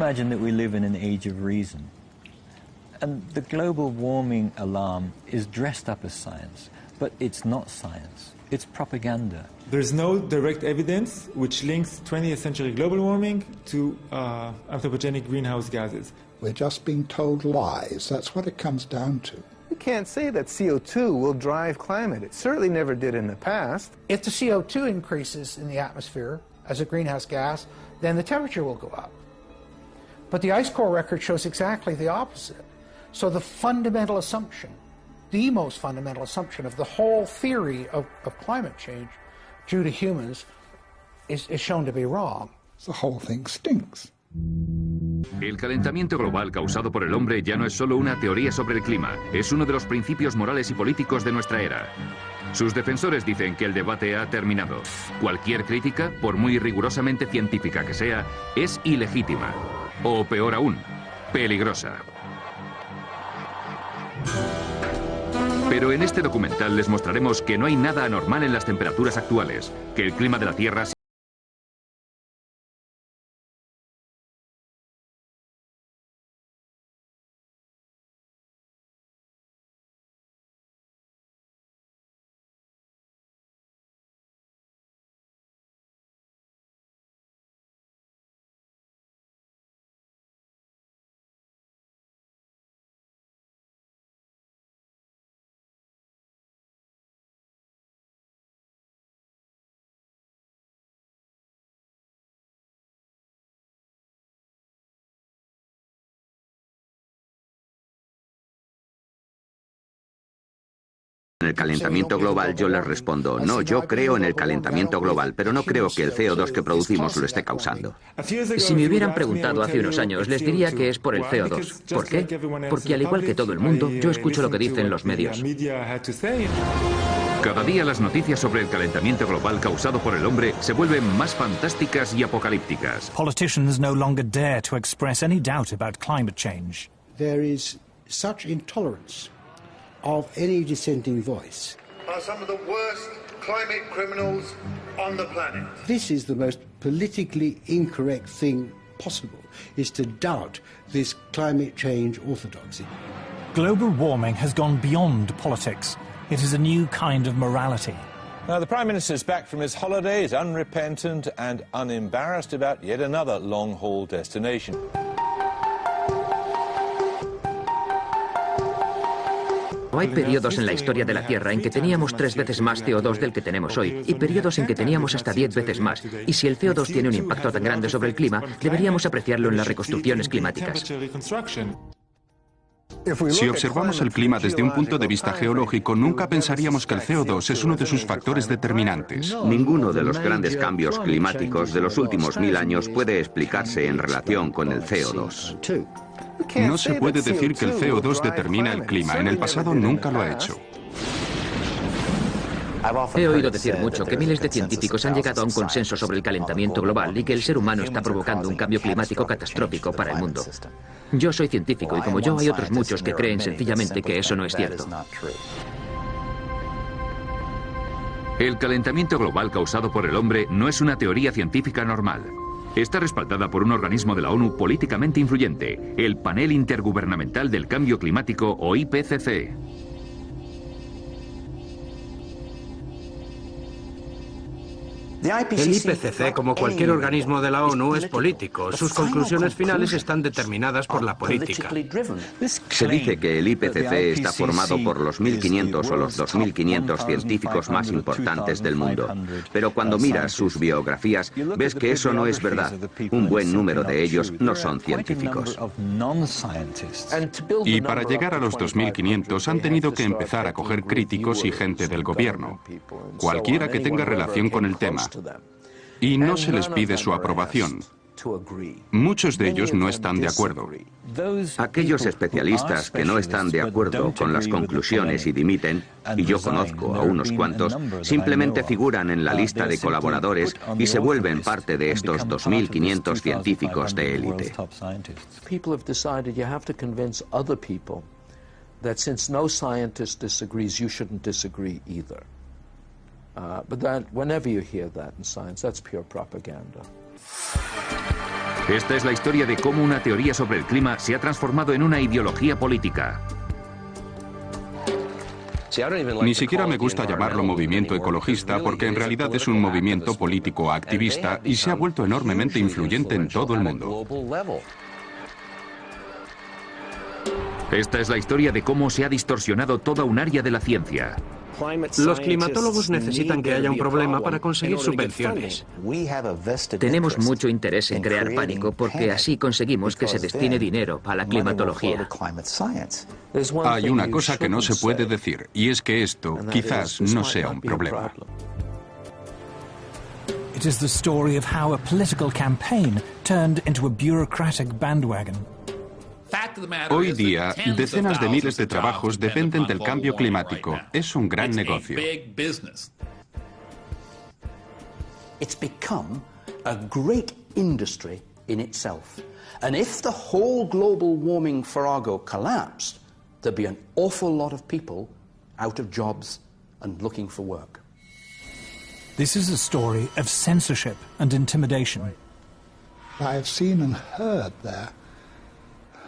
imagine that we live in an age of reason. And the global warming alarm is dressed up as science, but it's not science. It's propaganda. There's no direct evidence which links 20th century global warming to anthropogenic greenhouse gases. We're just being told lies. That's what it comes down to. You can't say that CO2 will drive climate. It certainly never did in the past. If the CO2 increases in the atmosphere as a greenhouse gas, then the temperature will go up. But the ice core record shows exactly the opposite. So the fundamental assumption, the most fundamental assumption of the whole theory of climate change due to humans is shown to be wrong. The whole thing stinks. El calentamiento global causado por el hombre ya no es solo una teoría sobre el clima, es uno de los principios morales y políticos de nuestra era. Sus defensores dicen que el debate ha terminado. Cualquier crítica, por muy rigurosamente científica que sea, es ilegítima. O peor aún, peligrosa. Pero en este documental les mostraremos que no hay nada anormal en las temperaturas actuales, que el clima de la Tierra En el calentamiento global yo les respondo, no, yo creo en el calentamiento global, pero no creo que el CO2 que producimos lo esté causando. Si me hubieran preguntado hace unos años, les diría que es por el CO2. ¿Por qué? Porque al igual que todo el mundo, yo escucho lo que dicen los medios. Cada día las noticias sobre el calentamiento global causado por el hombre se vuelven más fantásticas y apocalípticas. Politicians no longer dare to express any doubt about climate change. There is such intolerance of any dissenting voice. Are some of the worst climate criminals on the planet. This is the most politically incorrect thing possible, is to doubt this climate change orthodoxy. Global warming has gone beyond politics. It is a new kind of morality. Now, the Prime Minister's back from his holidays, unrepentant and unembarrassed about yet another long-haul destination. Hay periodos en la historia de la Tierra en que teníamos 3 veces más CO2 del que tenemos hoy, y periodos en que teníamos hasta 10 veces más. Y si el CO2 tiene un impacto tan grande sobre el clima, deberíamos apreciarlo en las reconstrucciones climáticas. Si observamos el clima desde un punto de vista geológico, nunca pensaríamos que el CO2 es uno de sus factores determinantes. Ninguno de los grandes cambios climáticos de los últimos 1000 años puede explicarse en relación con el CO2. No se puede decir que el CO2 determina el clima. En el pasado nunca lo ha hecho. He oído decir mucho que miles de científicos han llegado a un consenso sobre el calentamiento global y que el ser humano está provocando un cambio climático catastrófico para el mundo. Yo soy científico y como yo hay otros muchos que creen sencillamente que eso no es cierto. El calentamiento global causado por el hombre no es una teoría científica normal. Está respaldada por un organismo de la ONU políticamente influyente, el Panel Intergubernamental del Cambio Climático o IPCC. El IPCC, como cualquier organismo de la ONU, es político. Sus conclusiones finales están determinadas por la política. Se dice que el IPCC está formado por los 1.500 o los 2.500 científicos más importantes del mundo. Pero cuando miras sus biografías, ves que eso no es verdad. Un buen número de ellos no son científicos. Y para llegar a los 2.500 han tenido que empezar a coger críticos y gente del gobierno. Cualquiera que tenga relación con el tema. Y no se les pide su aprobación. Muchos de ellos no están de acuerdo. Aquellos especialistas que no están de acuerdo con las conclusiones y dimiten, y yo conozco a unos cuantos, simplemente figuran en la lista de colaboradores y se vuelven parte de estos 2.500 científicos de élite. But that, whenever you hear that in science, that's pure propaganda. Esta es la historia de cómo una teoría sobre el clima se ha transformado en una ideología política. Ni siquiera me gusta llamarlo movimiento ecologista porque en realidad es un movimiento político activista y se ha vuelto enormemente influyente en todo el mundo. Esta es la historia de cómo se ha distorsionado toda un área de la ciencia. Los climatólogos necesitan que haya un problema para conseguir subvenciones. Tenemos mucho interés en crear pánico porque así conseguimos que se destine dinero a la climatología. Hay una cosa que no se puede decir, y es que esto quizás no sea un problema. It is the story of how a political campaign turned into a bureaucratic bandwagon. Hoy día, decenas de miles de trabajos dependen del cambio climático. Es un gran negocio. It's become a great industry in itself. And if the whole global warming farrago collapsed, there'd be an awful lot of people out of jobs and looking for work. This is a story of censorship and intimidation. I have seen and heard there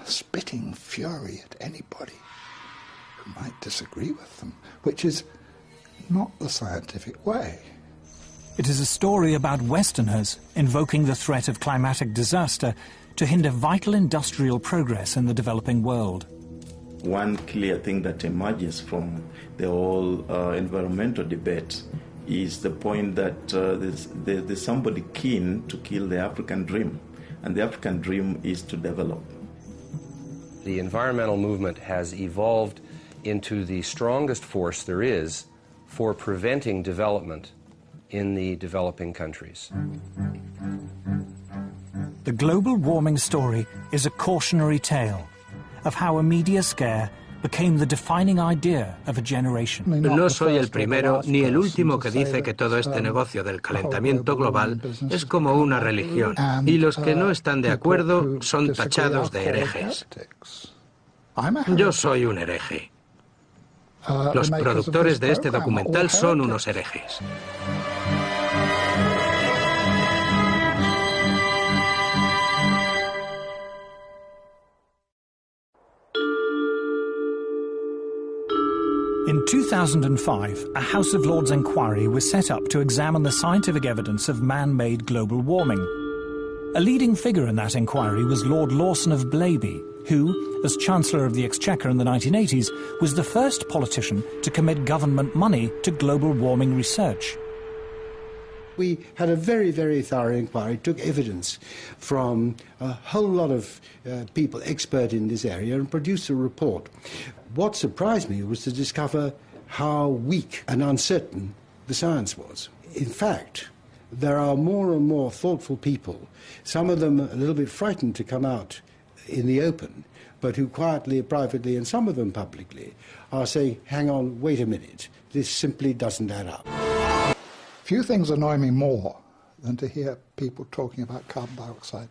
spitting fury at anybody who might disagree with them, which is not the scientific way. It is a story about Westerners invoking the threat of climatic disaster to hinder vital industrial progress in the developing world. One clear thing that emerges from the whole environmental debate is the point that there's somebody keen to kill the African dream, and the African dream is to develop. The environmental movement has evolved into the strongest force there is for preventing development in the developing countries. The global warming story is a cautionary tale of how a media scare became the defining idea of a generation. No soy el primero ni el último que dice que todo este negocio del calentamiento global es como una religión y los que no están de acuerdo son tachados de herejes. Yo soy un hereje. Los productores de este documental son unos herejes. In 2005, a House of Lords inquiry was set up to examine the scientific evidence of man-made global warming. A leading figure in that inquiry was Lord Lawson of Blaby, who, as Chancellor of the Exchequer in the 1980s, was the first politician to commit government money to global warming research. We had a very, very thorough inquiry, took evidence from a whole lot of people expert in this area and produced a report. What surprised me was to discover how weak and uncertain the science was. In fact, there are more and more thoughtful people, some of them a little bit frightened to come out in the open, but who quietly, privately, and some of them publicly, are saying, hang on, wait a minute, this simply doesn't add up. Few things annoy me more than to hear people talking about carbon dioxide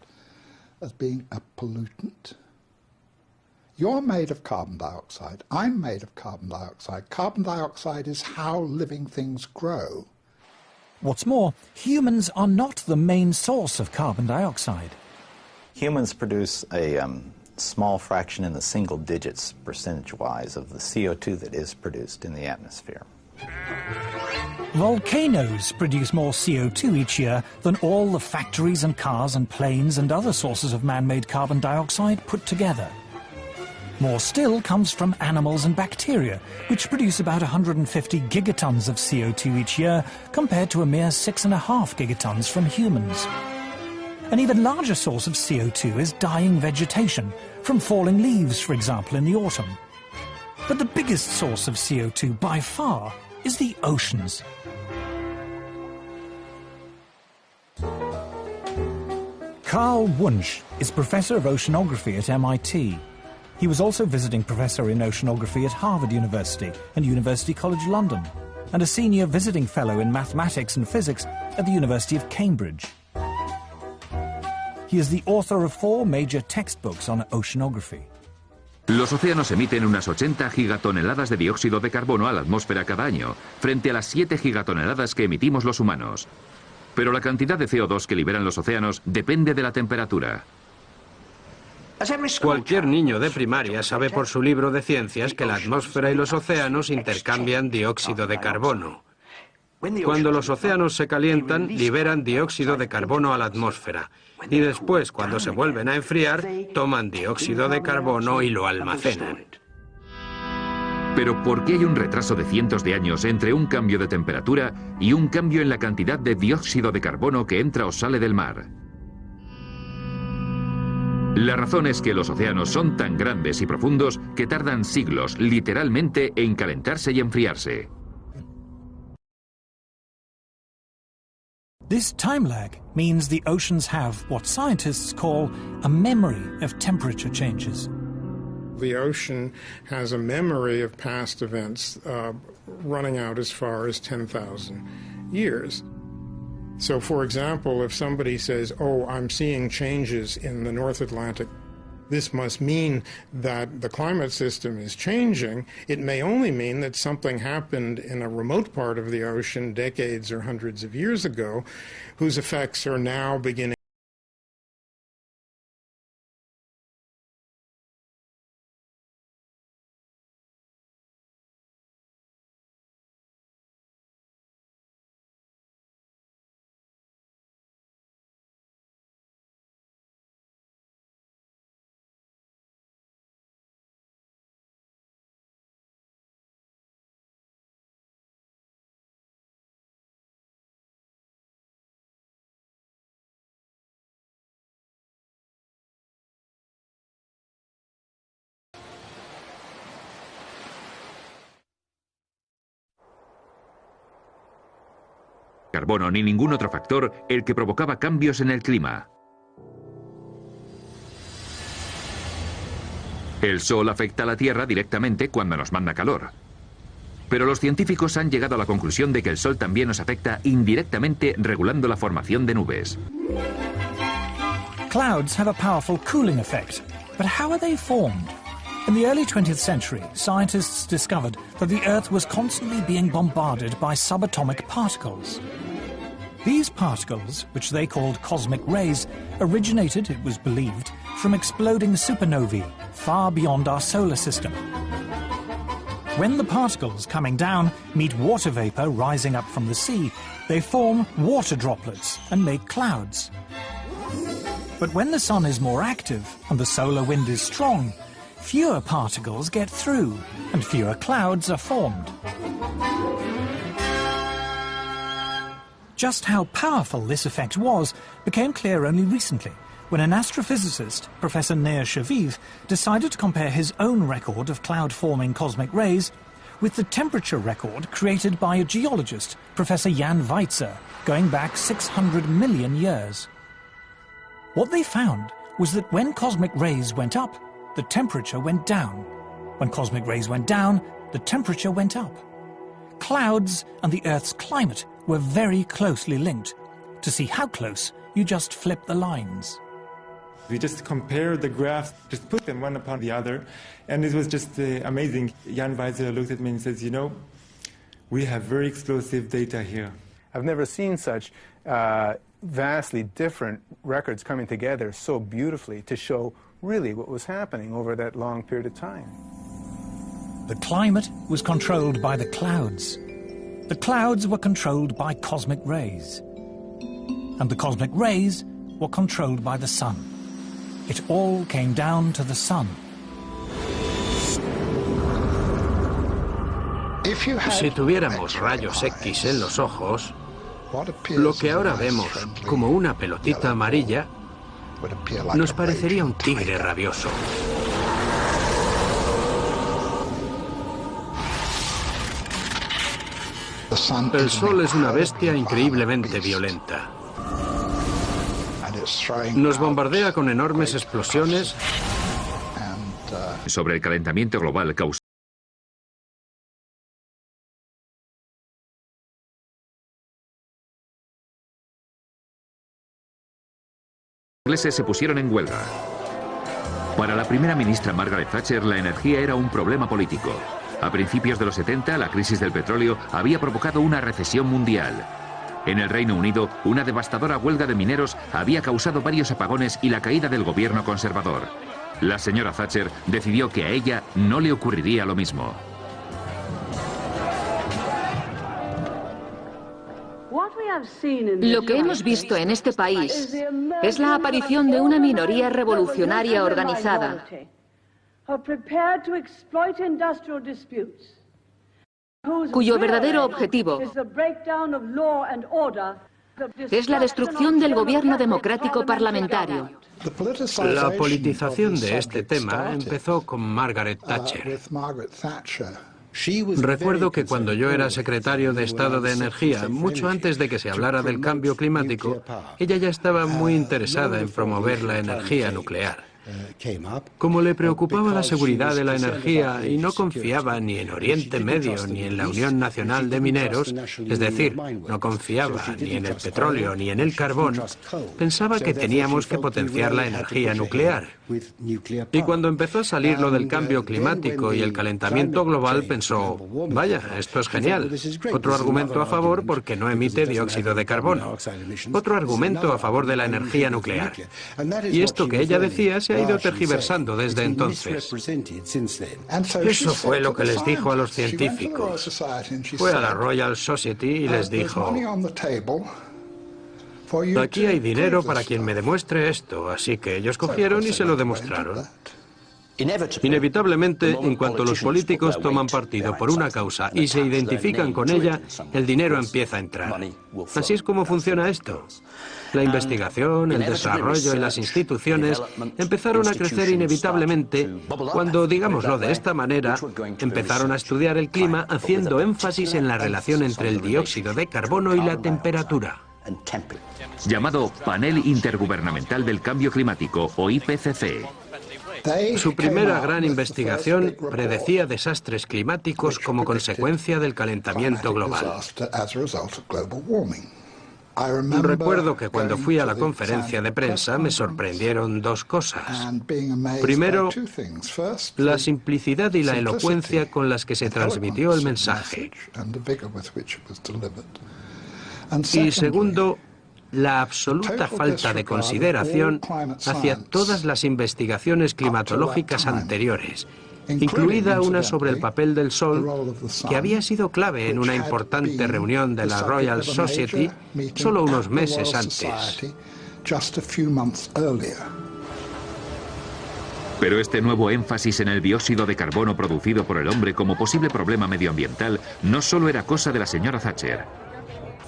as being a pollutant. You're made of carbon dioxide. I'm made of carbon dioxide. Carbon dioxide is how living things grow. What's more, humans are not the main source of carbon dioxide. Humans produce a small fraction in the single digits percentage-wise of the CO2 that is produced in the atmosphere. Volcanoes produce more CO2 each year than all the factories and cars and planes and other sources of man-made carbon dioxide put together. More still comes from animals and bacteria, which produce about 150 gigatons of CO2 each year, compared to a mere 6.5 gigatons from humans. An even larger source of CO2 is dying vegetation, from falling leaves, for example, in the autumn. But the biggest source of CO2 by far is the oceans. Carl Wunsch is Professor of Oceanography at MIT. He was also visiting professor in oceanography at Harvard University and University College London, and a senior visiting fellow in mathematics and physics at the University of Cambridge. He is the author of 4 major textbooks on oceanography. Los océanos emiten unas 80 gigatoneladas de dióxido de carbono a la atmósfera cada año, frente a las 7 gigatoneladas que emitimos los humanos. Pero la cantidad de CO2 que liberan los océanos depende de la temperatura. Cualquier niño de primaria sabe por su libro de ciencias que la atmósfera y los océanos intercambian dióxido de carbono. Cuando los océanos se calientan, liberan dióxido de carbono a la atmósfera. Y después, cuando se vuelven a enfriar, toman dióxido de carbono y lo almacenan. Pero ¿por qué hay un retraso de cientos de años entre un cambio de temperatura y un cambio en la cantidad de dióxido de carbono que entra o sale del mar? La razón es que los océanos son tan grandes y profundos que tardan siglos, literalmente, en calentarse y enfriarse. This time lag means the oceans have what scientists call a memory of temperature changes. The ocean has a memory of past events running out as far as 10,000 years. So, for example, if somebody says, oh, I'm seeing changes in the North Atlantic, this must mean that the climate system is changing. It may only mean that something happened in a remote part of the ocean decades or hundreds of years ago, whose effects are now beginning. Carbono ni ningún otro factor el que provocaba cambios en el clima. El Sol afecta a la Tierra directamente cuando nos manda calor. Pero los científicos han llegado a la conclusión de que el Sol también nos afecta indirectamente regulando la formación de nubes. Clouds have a powerful cooling effect, but how are they formed? In the early 20th century, scientists discovered that the Earth was constantly being bombarded by subatomic particles. These particles, which they called cosmic rays, originated, it was believed, from exploding supernovae far beyond our solar system. When the particles coming down meet water vapor rising up from the sea, they form water droplets and make clouds. But when the sun is more active and the solar wind is strong, fewer particles get through and fewer clouds are formed. Just how powerful this effect was became clear only recently, when an astrophysicist, Professor Nir Shaviv, decided to compare his own record of cloud-forming cosmic rays with the temperature record created by a geologist, Professor Jan Weitzer, going back 600 million years. What they found was that when cosmic rays went up, the temperature went down. When cosmic rays went down, the temperature went up. Clouds and the Earth's climate were very closely linked. To see how close, you just flip the lines. We just compared the graphs, just put them one upon the other, and it was just amazing. Jan Weitzer looked at me and says, you know, we have very explosive data here. I've never seen such vastly different records coming together so beautifully to show really what was happening over that long period of time. The climate was controlled by the clouds. The clouds were controlled by cosmic rays. And the cosmic rays were controlled by the sun. It all came down to the sun. Si tuviéramos rayos X en los ojos, lo que ahora vemos como una pelotita amarilla nos parecería un tigre rabioso. El Sol es una bestia increíblemente violenta. Nos bombardea con enormes explosiones. Sobre el calentamiento global causado. Los ingleses se pusieron en huelga. Para la primera ministra Margaret Thatcher, la energía era un problema político. A principios de los 70, la crisis del petróleo había provocado una recesión mundial. En el Reino Unido, una devastadora huelga de mineros había causado varios apagones y la caída del gobierno conservador. La señora Thatcher decidió que a ella no le ocurriría lo mismo. Lo que hemos visto en este país es la aparición de una minoría revolucionaria organizada, cuyo verdadero objetivo es la destrucción del gobierno democrático parlamentario. La politización de este tema empezó con Margaret Thatcher. Recuerdo que cuando yo era secretario de Estado de Energía, mucho antes de que se hablara del cambio climático, ella ya estaba muy interesada en promover la energía nuclear. Como le preocupaba la seguridad de la energía y no confiaba ni en Oriente Medio ni en la Unión Nacional de Mineros, es decir, no confiaba ni en el petróleo ni en el carbón, pensaba que teníamos que potenciar la energía nuclear. Y cuando empezó a salir lo del cambio climático y el calentamiento global, pensó, vaya, esto es genial. Otro argumento a favor porque no emite dióxido de carbono. Otro argumento a favor de la energía nuclear. Y esto que ella decía se ha ido tergiversando desde entonces. Eso fue lo que les dijo a los científicos. Fue a la Royal Society y les dijo, aquí hay dinero para quien me demuestre esto, así que ellos cogieron y se lo demostraron. Inevitablemente, en cuanto los políticos toman partido por una causa y se identifican con ella, el dinero empieza a entrar. Así es como funciona esto. La investigación, el desarrollo y las instituciones empezaron a crecer inevitablemente cuando, digámoslo de esta manera, empezaron a estudiar el clima haciendo énfasis en la relación entre el dióxido de carbono y la temperatura. Llamado Panel Intergubernamental del Cambio Climático, o IPCC. Su primera gran investigación predecía desastres climáticos como consecuencia del calentamiento global. Recuerdo que cuando fui a la conferencia de prensa me sorprendieron dos cosas. Primero, la simplicidad y la elocuencia con las que se transmitió el mensaje. Y segundo, la absoluta falta de consideración hacia todas las investigaciones climatológicas anteriores, incluida una sobre el papel del Sol, que había sido clave en una importante reunión de la Royal Society solo unos meses antes. Pero este nuevo énfasis en el dióxido de carbono producido por el hombre como posible problema medioambiental no solo era cosa de la señora Thatcher.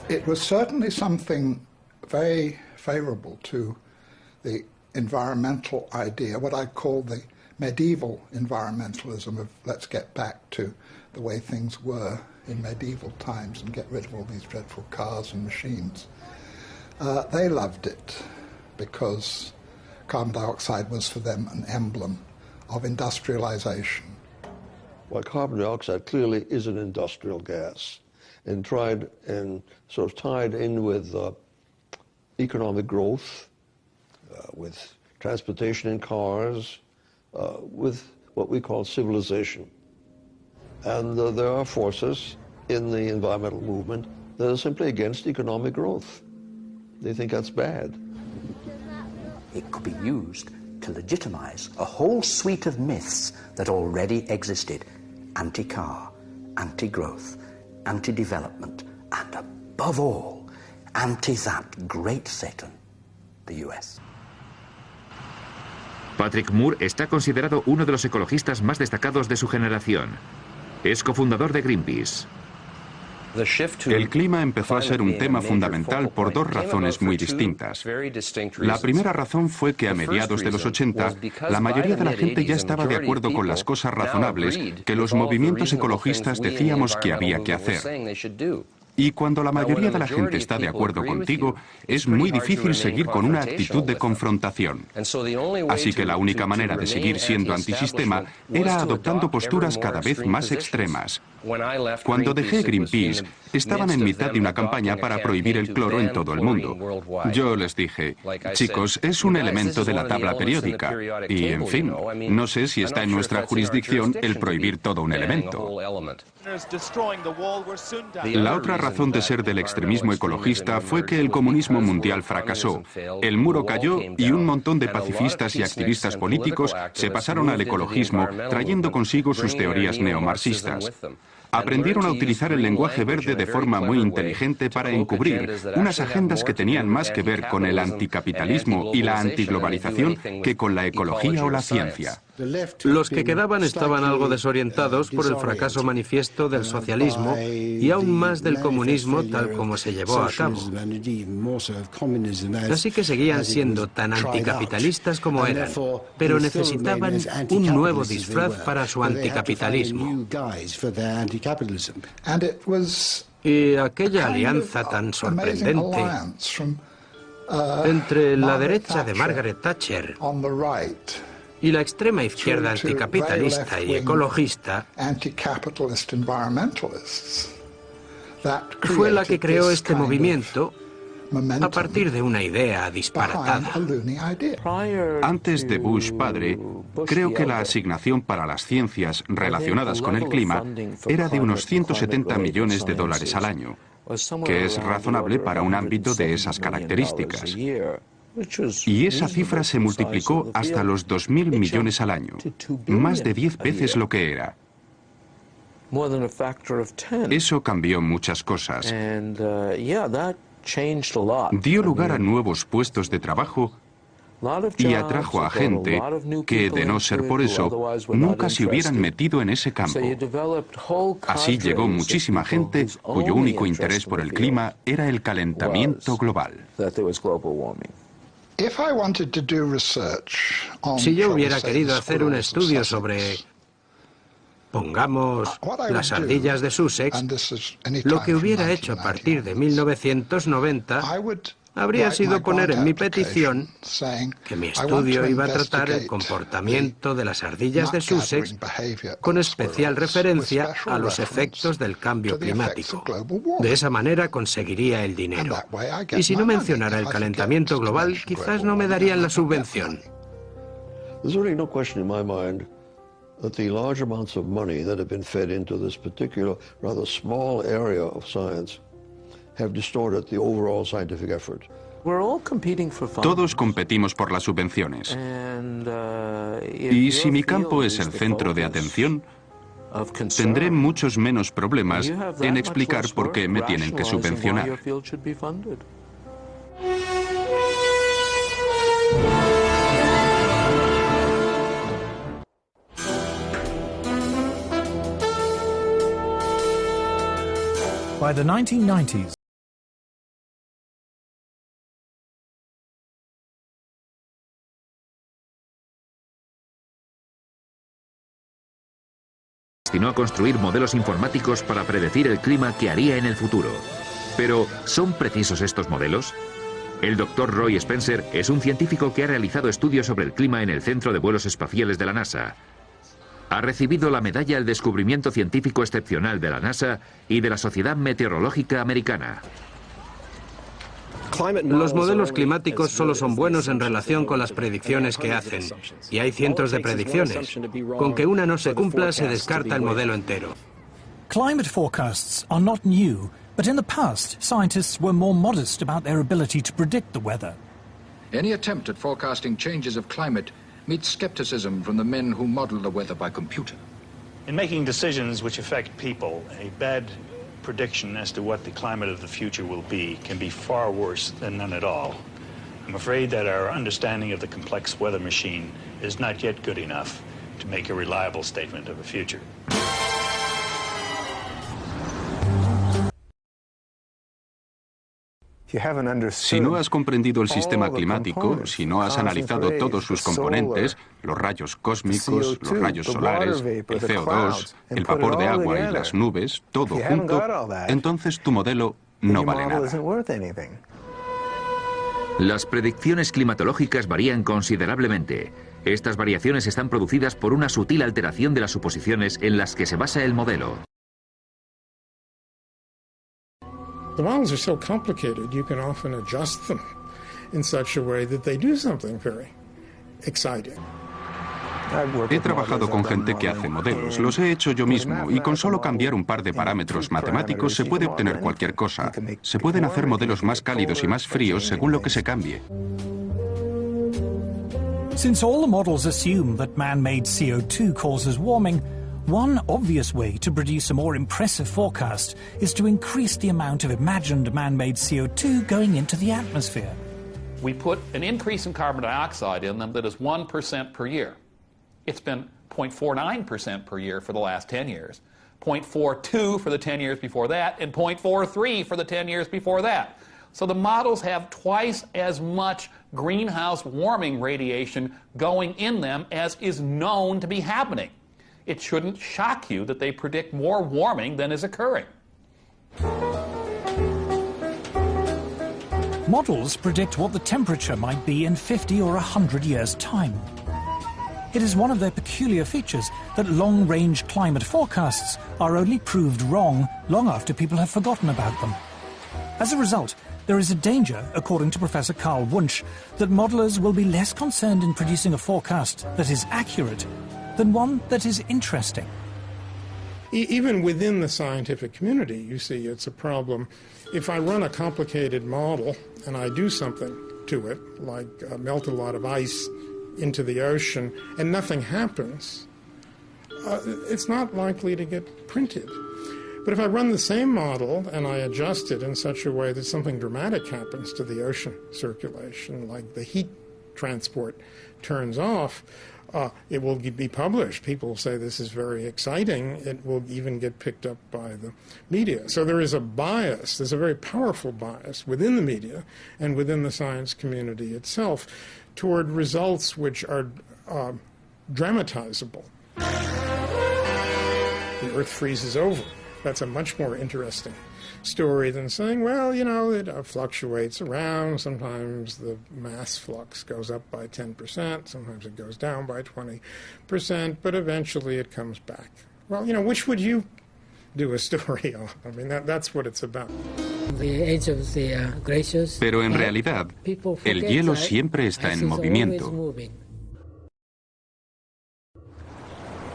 It was certainly something very favorable to the environmental idea, what I call the medieval environmentalism of let's get back to the way things were in medieval times and get rid of all these dreadful cars and machines. They loved it because carbon dioxide was for them an emblem of industrialization. Well, carbon dioxide clearly is an industrial gas and tried and sort of tied in with economic growth, with transportation in cars, with what we call civilization. And there are forces in the environmental movement that are simply against economic growth. They think that's bad. It could be used to legitimize a whole suite of myths that already existed. Anti-car, anti-growth, anti-development, and above all, anti-that great Satan, the US. Patrick Moore está considerado uno de los ecologistas más destacados de su generación. Es cofundador de Greenpeace. El clima empezó a ser un tema fundamental por dos razones muy distintas. La primera razón fue que a mediados de los 80, la mayoría de la gente ya estaba de acuerdo con las cosas razonables que los movimientos ecologistas decíamos que había que hacer. Y cuando la mayoría de la gente está de acuerdo contigo, es muy difícil seguir con una actitud de confrontación. Así que la única manera de seguir siendo antisistema era adoptando posturas cada vez más extremas. Cuando dejé Greenpeace, estaban en mitad de una campaña para prohibir el cloro en todo el mundo. Yo les dije, chicos, es un elemento de la tabla periódica. Y, en fin, no sé si está en nuestra jurisdicción el prohibir todo un elemento. La otra razón de ser del extremismo ecologista fue que el comunismo mundial fracasó. El muro cayó y un montón de pacifistas y activistas políticos se pasaron al ecologismo, trayendo consigo sus teorías neomarxistas. Aprendieron a utilizar el lenguaje verde de forma muy inteligente para encubrir unas agendas que tenían más que ver con el anticapitalismo y la antiglobalización que con la ecología o la ciencia. Los que quedaban estaban algo desorientados por el fracaso manifiesto del socialismo y aún más del comunismo tal como se llevó a cabo. Así que seguían siendo tan anticapitalistas como eran, pero necesitaban un nuevo disfraz para su anticapitalismo. Y aquella alianza tan sorprendente entre la derecha de Margaret Thatcher y la extrema izquierda anticapitalista y ecologista fue la que creó este movimiento a partir de una idea disparatada. Antes de Bush padre, creo que la asignación para las ciencias relacionadas con el clima era de unos 170 millones de dólares al año, que es razonable para un ámbito de esas características. Y esa cifra se multiplicó hasta los 2.000 millones al año, más de 10 veces lo que era. Eso cambió muchas cosas. Dio lugar a nuevos puestos de trabajo y atrajo a gente que, de no ser por eso, nunca se hubieran metido en ese campo. Así llegó muchísima gente cuyo único interés por el clima era el calentamiento global. Si yo hubiera querido hacer un estudio sobre, pongamos, las ardillas de Sussex, lo que hubiera hecho a partir de 1990 habría sido poner en mi petición que mi estudio iba a tratar el comportamiento de las ardillas de Sussex con especial referencia a los efectos del cambio climático. De esa manera conseguiría el dinero. Y si no mencionara el calentamiento global, quizás no me darían la subvención. There's really no question in my mind that the large amounts of money that have been fed into this particular, rather small area of science have distorted the overall scientific effort. Todos competimos por las subvenciones. Y si mi campo es el centro de atención, tendré muchos menos problemas en explicar por qué me tienen que subvencionar. By the 1990s, destinó a construir modelos informáticos para predecir el clima que haría en el futuro. Pero, ¿son precisos estos modelos? El Dr. Roy Spencer es un científico que ha realizado estudios sobre el clima en el Centro de Vuelos Espaciales de la NASA. Ha recibido la medalla al descubrimiento científico excepcional de la NASA y de la Sociedad Meteorológica Americana. Los modelos climáticos solo son buenos en relación con las predicciones que hacen. Y hay cientos de predicciones. Con que una no se cumpla, se descarta el modelo entero. Climate forecasts are not new, but in the past, scientists were more modest about their ability to predict the weather. Any attempt at forecasting changes of climate meets skepticism from the men who model the weather by computer. In making decisions which affect people, a bad prediction as to what the climate of the future will be can be far worse than none at all. I'm afraid that our understanding of the complex weather machine is not yet good enough to make a reliable statement of the future. Si no has comprendido el sistema climático, si no has analizado todos sus componentes, los rayos cósmicos, los rayos solares, el CO2, el vapor de agua y las nubes, todo junto, entonces tu modelo no vale nada. Las predicciones climatológicas varían considerablemente. Estas variaciones están producidas por una sutil alteración de las suposiciones en las que se basa el modelo. The models are so complicated, you can often adjust them in such a way that they do something very exciting. He trabajado con gente que hace modelos, los he hecho yo mismo, y con solo cambiar un par de parámetros matemáticos se puede obtener cualquier cosa. Se pueden hacer modelos más cálidos y más fríos según lo que se cambie. Since all the models assume that man-made CO2 causes warming, one obvious way to produce a more impressive forecast is to increase the amount of imagined man-made CO2 going into the atmosphere. We put an increase in carbon dioxide in them that is 1% per year. It's been 0.49% per year for the last 10 years, 0.42 for the 10 years before that, and 0.43 for the 10 years before that. So the models have twice as much greenhouse warming radiation going in them as is known to be happening. It shouldn't shock you that they predict more warming than is occurring. Models predict what the temperature might be in 50 or 100 years' time. It is one of their peculiar features that long-range climate forecasts are only proved wrong long after people have forgotten about them. As a result, there is a danger, according to Professor Carl Wunsch, that modelers will be less concerned in producing a forecast that is accurate than one that is interesting. Even within the scientific community, you see, it's a problem. If I run a complicated model and I do something to it, like melt a lot of ice into the ocean, and nothing happens, it's not likely to get printed. But if I run the same model and I adjust it in such a way that something dramatic happens to the ocean circulation, like the heat transport turns off, it will be published. People will say this is very exciting. It will even get picked up by the media. So there is a bias, there's a very powerful bias within the media and within the science community itself toward results which are dramatizable. The Earth freezes over. That's a much more interesting story than saying, well, you know, it fluctuates around. Sometimes the mass flux goes up by 10%, sometimes it goes down by 20%, but eventually it comes back. Well, you know, which would you do a story on? I mean, that's what it's about. Pero en realidad, el hielo siempre está en movimiento.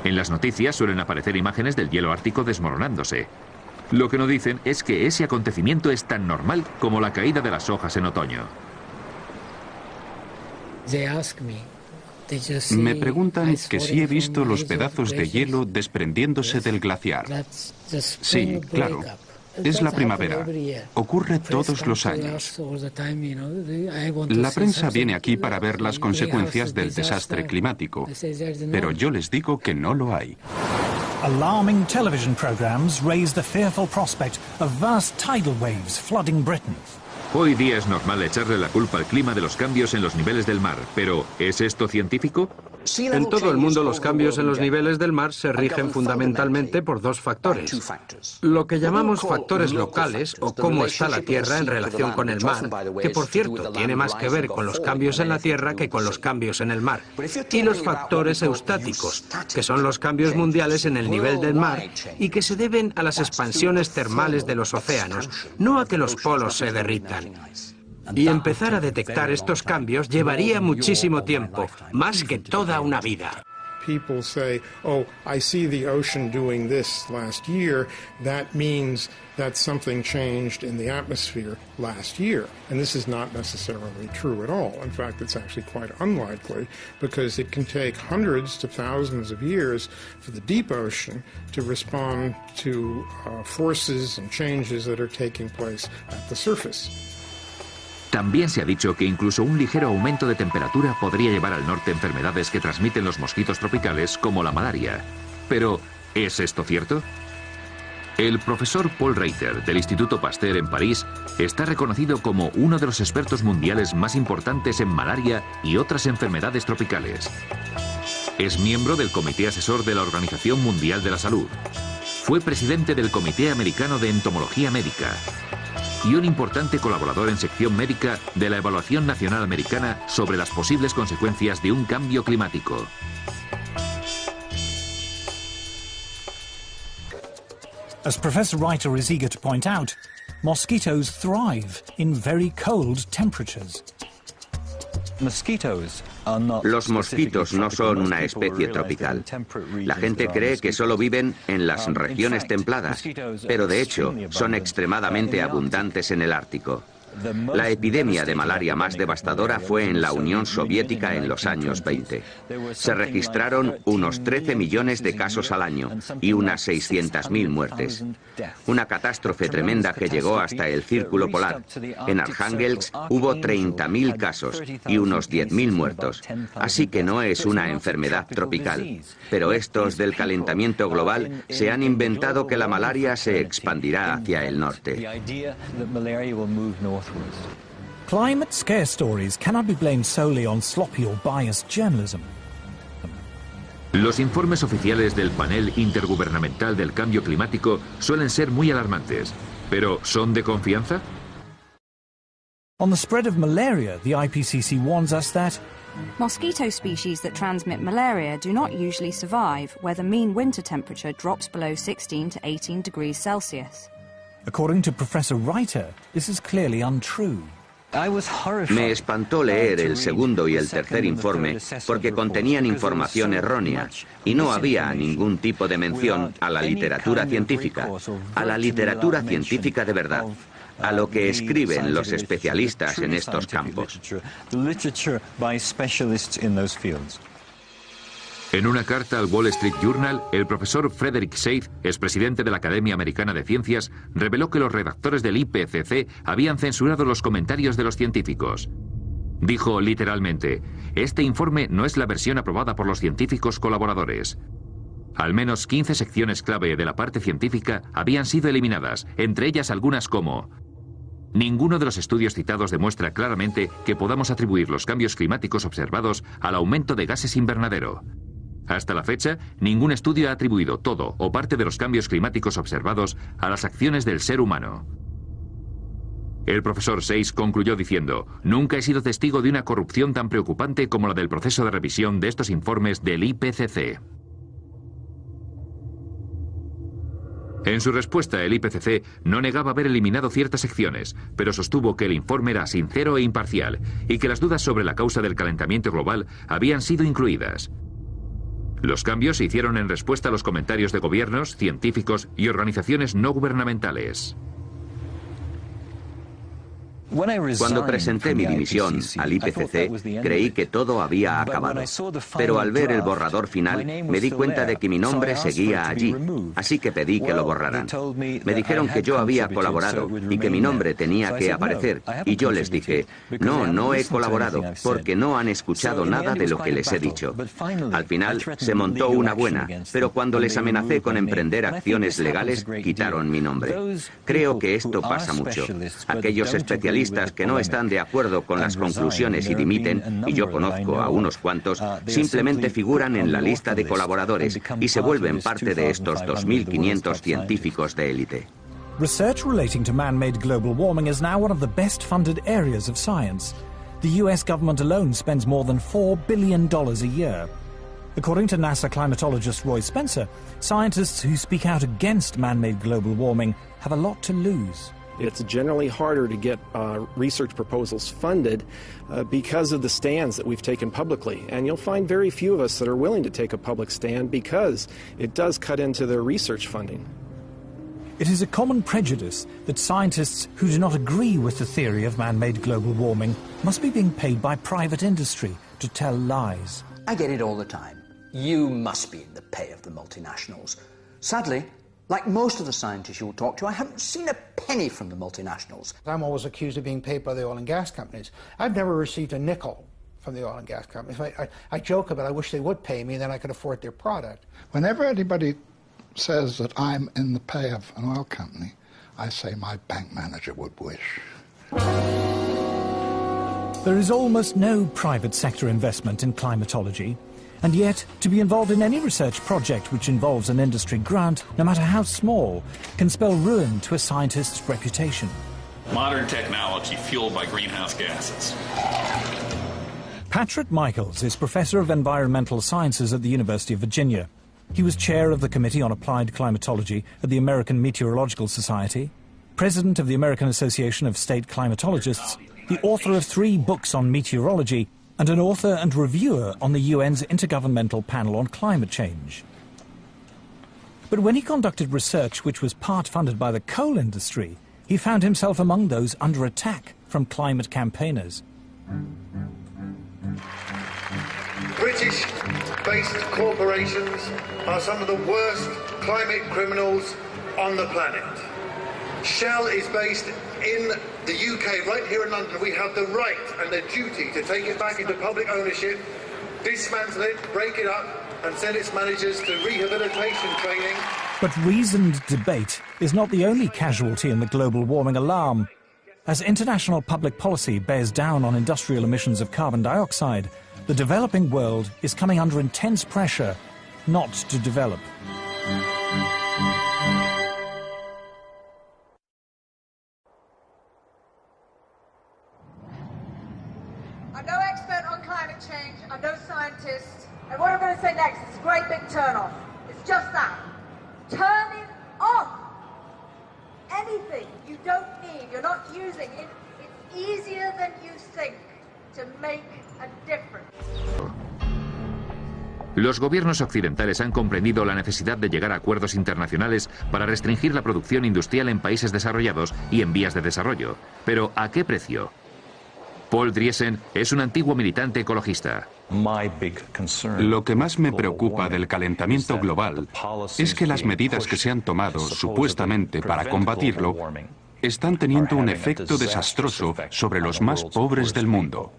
En las noticias suelen aparecer imágenes del hielo ártico desmoronándose. Lo que no dicen es que ese acontecimiento es tan normal como la caída de las hojas en otoño. Me preguntan que si he visto los pedazos de hielo desprendiéndose del glaciar. Sí, claro. Es la primavera. Ocurre todos los años. La prensa viene aquí para ver las consecuencias del desastre climático, pero yo les digo que no lo hay. Alarming television programs raise the fearful prospect of vast tidal waves flooding Britain. Hoy día es normal echarle la culpa al clima de los cambios en los niveles del mar, pero ¿es esto científico? En todo el mundo los cambios en los niveles del mar se rigen fundamentalmente por dos factores. Lo que llamamos factores locales o cómo está la Tierra en relación con el mar, que por cierto tiene más que ver con los cambios en la Tierra que con los cambios en el mar. Y los factores eustáticos, que son los cambios mundiales en el nivel del mar y que se deben a las expansiones termales de los océanos, no a que los polos se derritan. Y empezar a detectar estos cambios llevaría muchísimo tiempo, más que toda una vida. People say, oh, I see the ocean doing this last year. That means that something changed in the atmosphere last year. And this is not necessarily true at all. In fact, it's actually quite unlikely because it can take hundreds to thousands of years for the deep ocean to respond to forces and changes that are taking place at the surface. También se ha dicho que incluso un ligero aumento de temperatura podría llevar al norte enfermedades que transmiten los mosquitos tropicales como la malaria. Pero, ¿es esto cierto? El profesor Paul Reiter del Instituto Pasteur en París está reconocido como uno de los expertos mundiales más importantes en malaria y otras enfermedades tropicales. Es miembro del Comité Asesor de la Organización Mundial de la Salud. Fue presidente del Comité Americano de Entomología Médica y un importante colaborador en sección médica de la Evaluación Nacional Americana sobre las posibles consecuencias de un cambio climático. As Professor Reiter is eager to point out, mosquitoes thrive in very cold temperatures. Los mosquitos no son una especie tropical. La gente cree que solo viven en las regiones templadas, pero de hecho son extremadamente abundantes en el Ártico. La epidemia de malaria más devastadora fue en la Unión Soviética en los años 20. Se registraron unos 13 millones de casos al año y unas 600.000 muertes. Una catástrofe tremenda que llegó hasta el Círculo Polar. En Arkhángelsk hubo 30.000 casos y unos 10.000 muertos. Así que no es una enfermedad tropical. Pero estos del calentamiento global se han inventado que la malaria se expandirá hacia el norte. Climate scare stories cannot be blamed solely on sloppy or biased journalism. Los informes oficiales del Panel Intergubernamental del Cambio Climático suelen ser muy alarmantes, pero ¿son de confianza? On the spread of malaria, the IPCC warns us that mosquito species that transmit malaria do not usually survive where the mean winter temperature drops below 16 to 18 degrees Celsius. According to Professor Reiter, this is clearly untrue. Me espantó leer el segundo y el tercer informe porque contenían información errónea y no había ningún tipo de mención a la literatura científica, de verdad, a lo que escriben los especialistas en estos campos. En una carta al Wall Street Journal, el profesor Frederick Seith, expresidente de la Academia Americana de Ciencias, reveló que los redactores del IPCC habían censurado los comentarios de los científicos. Dijo literalmente, este informe no es la versión aprobada por los científicos colaboradores. Al menos 15 secciones clave de la parte científica habían sido eliminadas, entre ellas algunas como: ninguno de los estudios citados demuestra claramente que podamos atribuir los cambios climáticos observados al aumento de gases invernadero. Hasta la fecha, ningún estudio ha atribuido todo o parte de los cambios climáticos observados a las acciones del ser humano. El profesor Seith concluyó diciendo, nunca he sido testigo de una corrupción tan preocupante como la del proceso de revisión de estos informes del IPCC. En su respuesta, el IPCC no negaba haber eliminado ciertas secciones, pero sostuvo que el informe era sincero e imparcial y que las dudas sobre la causa del calentamiento global habían sido incluidas. Los cambios se hicieron en respuesta a los comentarios de gobiernos, científicos y organizaciones no gubernamentales. Cuando presenté mi dimisión al IPCC, creí que todo había acabado. Pero al ver el borrador final, me di cuenta de que mi nombre seguía allí, así que pedí que lo borraran. Me dijeron que yo había colaborado y que mi nombre tenía que aparecer, y yo les dije, no he colaborado, porque no han escuchado nada de lo que les he dicho. Al final se montó una buena, pero cuando les amenacé con emprender acciones legales, quitaron mi nombre. Creo que esto pasa mucho. Aquellos especialistas que no están de acuerdo con las conclusiones y dimiten, y yo conozco a unos cuantos, simplemente figuran en la lista de colaboradores y se vuelven parte de estos 2.500 científicos de élite. Research relating to man-made global warming is now one of the best-funded areas of science. The US government alone spends more than $4 billion a year. According to NASA climatologist Roy Spencer, scientists who speak out against man-made global warming have a lot to lose. It's generally harder to get research proposals funded because of the stands that we've taken publicly. And you'll find very few of us that are willing to take a public stand because it does cut into their research funding. It is a common prejudice that scientists who do not agree with the theory of man-made global warming must be being paid by private industry to tell lies. I get it all the time. You must be in the pay of the multinationals. Sadly, like most of the scientists you'll talk to, I haven't seen a penny from the multinationals. I'm always accused of being paid by the oil and gas companies. I've never received a nickel from the oil and gas companies. I joke about I wish they would pay me, then I could afford their product. Whenever anybody says that I'm in the pay of an oil company, I say my bank manager would wish. There is almost no private sector investment in climatology. And yet, to be involved in any research project which involves an industry grant, no matter how small, can spell ruin to a scientist's reputation. Modern technology fueled by greenhouse gases. Patrick Michaels is Professor of Environmental Sciences at the University of Virginia. He was chair of the Committee on Applied Climatology at the American Meteorological Society, president of the American Association of State Climatologists, the author of 3 books on meteorology, and an author and reviewer on the UN's Intergovernmental Panel on Climate Change. But when he conducted research which was part funded by the coal industry, he found himself among those under attack from climate campaigners. British-based corporations are some of the worst climate criminals on the planet. Shell is based in the UK, right here in London. We have the right and the duty to take it back into public ownership, dismantle it, break it up, and send its managers to rehabilitation training. But reasoned debate is not the only casualty in the global warming alarm. As international public policy bears down on industrial emissions of carbon dioxide, the developing world is coming under intense pressure not to develop. I'm no expert on climate change, I'm no scientist, and what I'm going to say next is a great big turn-off. It's just that. Turning off anything you don't need, you're not using it. It's easier than you think to make a difference. Los gobiernos occidentales han comprendido la necesidad de llegar a acuerdos internacionales para restringir la producción industrial en países desarrollados y en vías de desarrollo. Pero ¿a qué precio? Paul Driesen es un antiguo militante ecologista. Lo que más me preocupa del calentamiento global es que las medidas que se han tomado supuestamente para combatirlo están teniendo un efecto desastroso sobre los más pobres del mundo.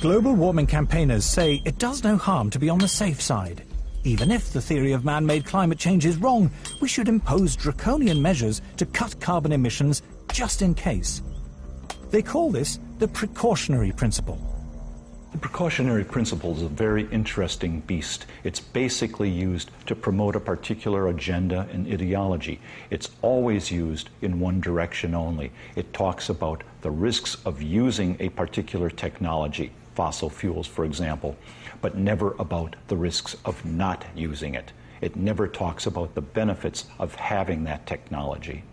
Global warming campaigners say it does no harm to be on the safe side. Even if the theory of man-made climate change is wrong, we should impose draconian measures to cut carbon emissions just in case. They call this the precautionary principle. The precautionary principle is a very interesting beast. It's basically used to promote a particular agenda and ideology. It's always used in one direction only. It talks about the risks of using a particular technology, fossil fuels, for example, but never about the risks of not using it. It never talks about the benefits of having that technology.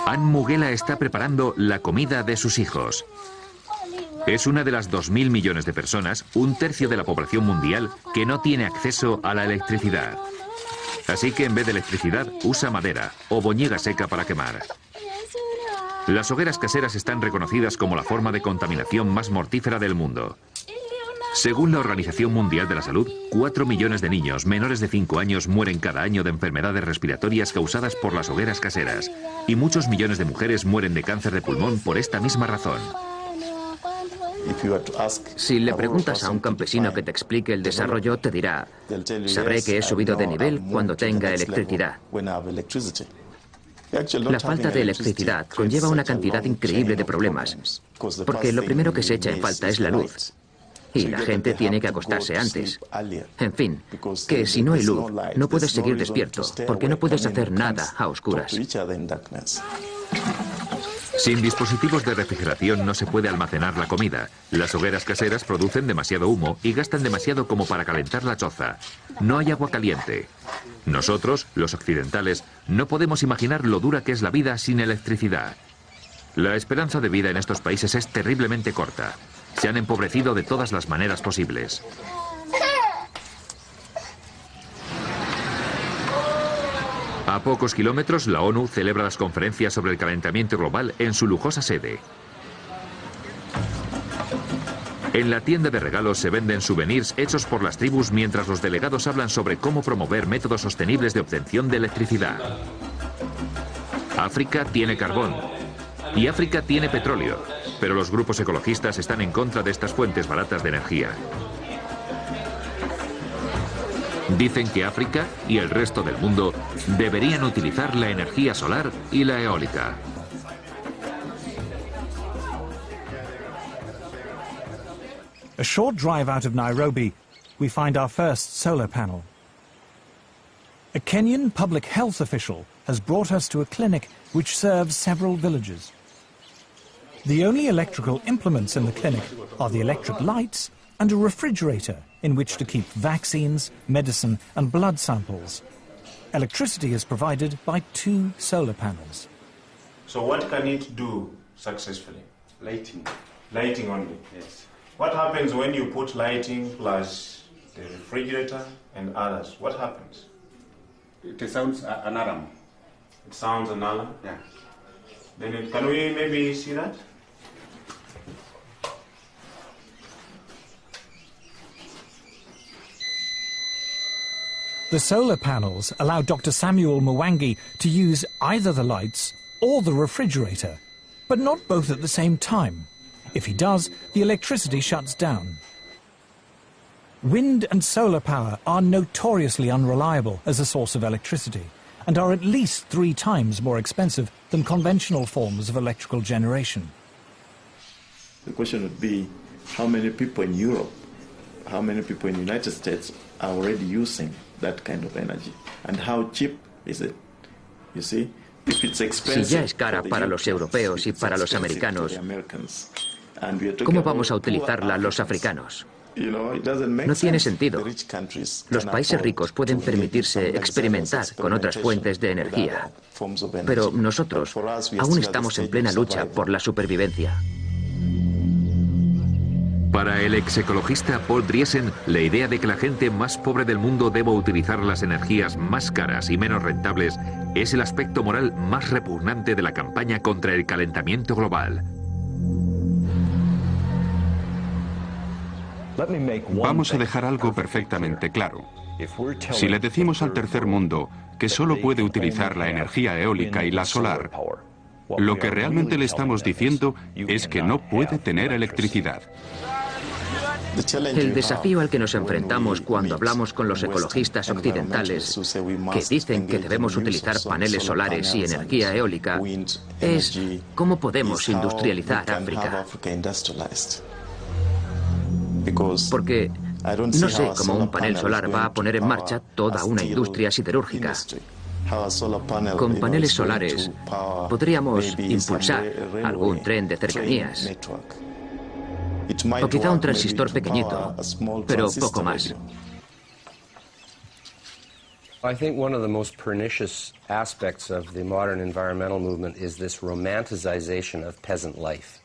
Anne Mugela está preparando la comida de sus hijos. Es una de las 2.000 millones de personas, un tercio de la población mundial, que no tiene acceso a la electricidad. Así que en vez de electricidad usa madera o boñiga seca para quemar. Las hogueras caseras están reconocidas como la forma de contaminación más mortífera del mundo. Según la Organización Mundial de la Salud, 4 millones de niños menores de 5 años mueren cada año de enfermedades respiratorias causadas por las hogueras caseras, y muchos millones de mujeres mueren de cáncer de pulmón por esta misma razón. Si le preguntas a un campesino que te explique el desarrollo, te dirá: sabré que he subido de nivel cuando tenga electricidad. La falta de electricidad conlleva una cantidad increíble de problemas, porque lo primero que se echa en falta es la luz. Y la gente tiene que acostarse antes. En fin, que si no hay luz, no puedes seguir despierto, porque no puedes hacer nada a oscuras. Sin dispositivos de refrigeración no se puede almacenar la comida. Las hogueras caseras producen demasiado humo y gastan demasiado como para calentar la choza. No hay agua caliente. Nosotros, los occidentales, no podemos imaginar lo dura que es la vida sin electricidad. La esperanza de vida en estos países es terriblemente corta. Se han empobrecido de todas las maneras posibles. A pocos kilómetros, la ONU celebra las conferencias sobre el calentamiento global en su lujosa sede. En la tienda de regalos se venden souvenirs hechos por las tribus mientras los delegados hablan sobre cómo promover métodos sostenibles de obtención de electricidad. África tiene carbón y África tiene petróleo, pero los grupos ecologistas están en contra de estas fuentes baratas de energía. Dicen que África y el resto del mundo deberían utilizar la energía solar y la eólica. A short drive out of Nairobi, we find our first solar panel. A Kenyan public health official has brought us to a clinic which serves several villages. The only electrical implements in the clinic are the electric lights and a refrigerator in which to keep vaccines, medicine and blood samples. Electricity is provided by 2 solar panels. So what can it do successfully? Lighting. Lighting only? Yes. What happens when you put lighting plus the refrigerator and others? What happens? It sounds an alarm. It sounds an alarm? Yeah. Then can we maybe see that? The solar panels allow Dr. Samuel Mwangi to use either the lights or the refrigerator, but not both at the same time. If he does, the electricity shuts down. Wind and solar power are notoriously unreliable as a source of electricity and are at least 3 times more expensive than conventional forms of electrical generation. The question would be, how many people in Europe, how many people in the United States are already using that kind of energy? And how cheap is it? You see? If it's expensive, si ya es cara para los europeos y para los americanos, ¿cómo vamos a utilizarla los africanos? No tiene sentido. Los países ricos pueden permitirse experimentar con otras fuentes de energía, pero nosotros aún estamos en plena lucha por la supervivencia. Para el ex-ecologista Paul Driesen, la idea de que la gente más pobre del mundo deba utilizar las energías más caras y menos rentables es el aspecto moral más repugnante de la campaña contra el calentamiento global. Vamos a dejar algo perfectamente claro. Si le decimos al tercer mundo que solo puede utilizar la energía eólica y la solar, lo que realmente le estamos diciendo es que no puede tener electricidad. El desafío al que nos enfrentamos cuando hablamos con los ecologistas occidentales, que dicen que debemos utilizar paneles solares y energía eólica, es cómo podemos industrializar África. Porque no sé cómo un panel solar va a poner en marcha toda una industria siderúrgica. Con paneles solares podríamos impulsar algún tren de cercanías, o quizá un transistor pequeñito, pero poco más. I think one of the most pernicious aspects of the modern environmental movement is this romanticization of peasant life,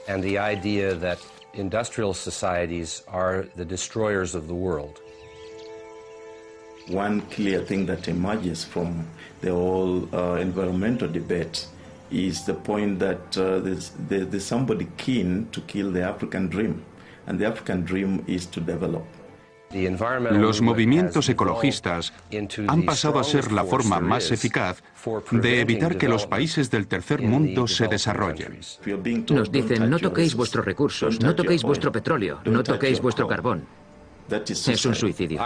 and the idea that industrial societies are the destroyers of the world. One clear thing that emerges from the whole environmental debate is the point that there's somebody keen to kill the African dream, and the African dream is to develop. Los movimientos ecologistas han pasado a ser la forma más eficaz de evitar que los países del tercer mundo se desarrollen. Nos dicen, no toquéis vuestros recursos, no toquéis vuestro petróleo, no toquéis vuestro carbón. Es un suicidio.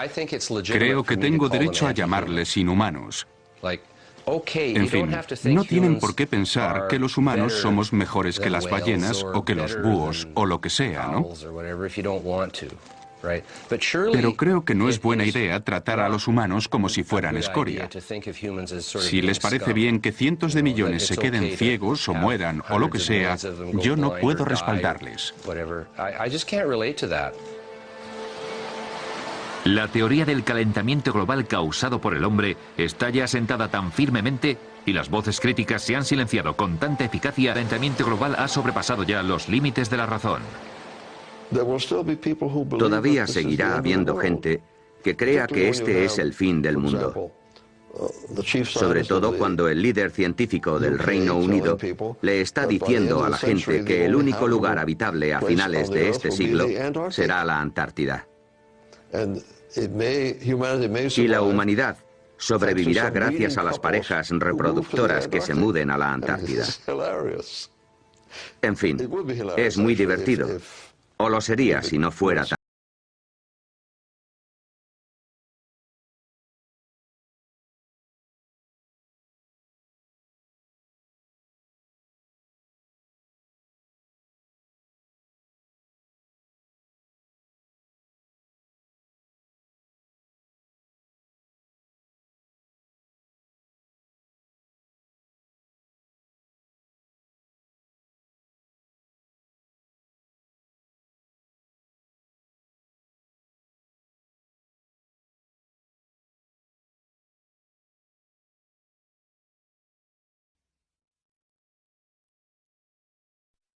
Creo que tengo derecho a llamarles inhumanos. En fin, no tienen por qué pensar que los humanos somos mejores que las ballenas o que los búhos o lo que sea, ¿no? Pero creo que no es buena idea tratar a los humanos como si fueran escoria. Si les parece bien que cientos de millones se queden ciegos o mueran o lo que sea, yo no puedo respaldarles. La teoría del calentamiento global causado por el hombre está ya asentada tan firmemente y las voces críticas se han silenciado con tanta eficacia, el calentamiento global ha sobrepasado ya los límites de la razón. Todavía seguirá habiendo gente que crea que este es el fin del mundo. Sobre todo cuando el líder científico del Reino Unido le está diciendo a la gente que el único lugar habitable a finales de este siglo será la Antártida. Y la humanidad sobrevivirá gracias a las parejas reproductoras que se muden a la Antártida. En fin, es muy divertido. O lo sería si no fuera tan